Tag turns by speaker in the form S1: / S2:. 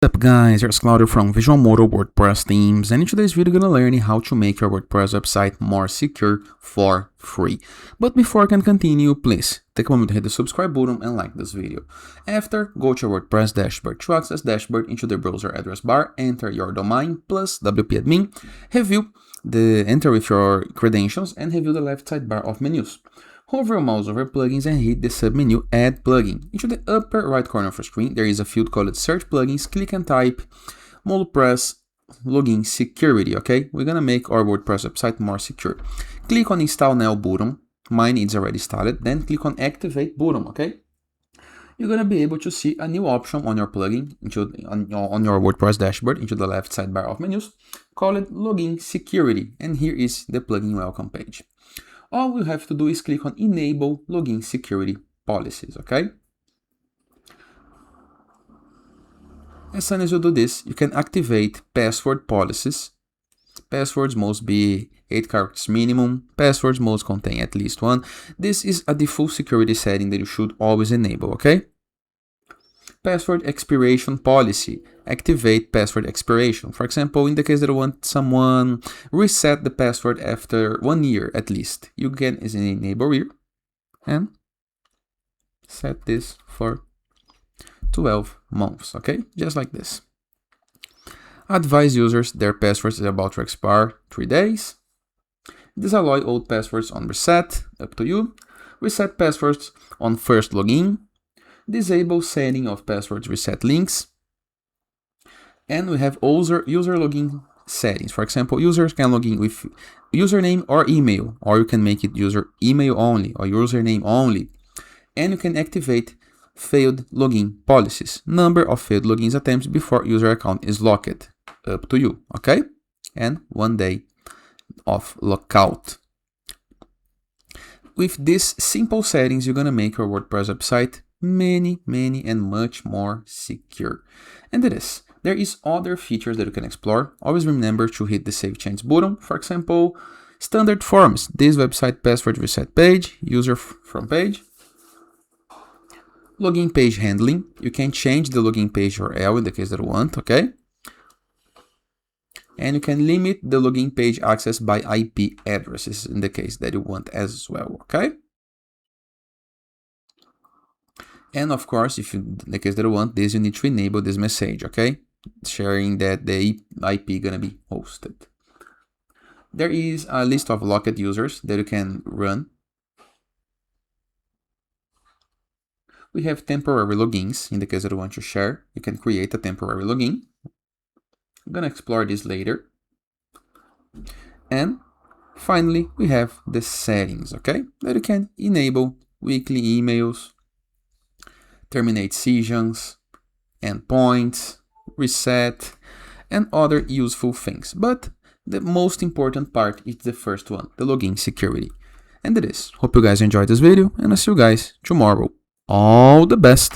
S1: What's up guys, here's Claudio from Visual Modo WordPress themes, and in today's video we're gonna learn how to make your WordPress website more secure for free. But before I can continue, please take a moment to hit the subscribe button and like this video. After, go to your WordPress dashboard. To access dashboard into the browser address bar, enter your domain plus wp-admin, enter with your credentials and review the left sidebar of menus. Hover your mouse over plugins and hit the submenu Add Plugin. Into the upper right corner of your screen, there is a field called Search Plugins. Click and type WordPress Login Security, okay? We're gonna make our WordPress website more secure. Click on Install Now button. Mine is already installed. Then click on Activate button, okay? You're gonna be able to see a new option on your plugin, on your WordPress dashboard, into the left sidebar of menus, called Login Security. And here is the plugin welcome page. All we have to do is click on Enable Login Security Policies, okay? As soon as you do this, you can activate password policies. Passwords must be 8 characters minimum. Passwords must contain at least one. This is a default security setting that you should always enable, okay? Password expiration policy. Activate password expiration. For example, in the case that you want someone reset the password after 1 year at least, you can enable here and set this for 12 months, okay? Just like this. Advise users their password is about to expire 3 days. Disallow old passwords on reset, up to you. Reset passwords on first login. Disable setting of passwords reset links. And we have user login settings. For example, users can log in with username or email, or you can make it user email only or username only. And you can activate failed login policies. Number of failed logins attempts before user account is locked. Up to you, okay? And 1 day of lockout. With these simple settings, you're gonna make your WordPress website many and much more secure. And there is other features that you can explore. Always remember to hit the Save Changes button. For example, standard forms, this website password reset page, user from page. Login page handling, you can change the login page URL in the case that you want, okay? And you can limit the login page access by IP addresses in the case that you want as well, okay? And of course, if you, in the case that you want this, you need to enable this message, okay? Sharing that the IP gonna be hosted. There is a list of locked users that you can run. We have temporary logins. In the case that you want to share, you can create a temporary login. I'm gonna explore this later. And finally, we have the settings, okay? That you can enable weekly emails, terminate sessions, endpoints, reset, and other useful things. But the most important part is the first one, the login security. And it is. Hope you guys enjoyed this video, and I'll see you guys tomorrow. All the best!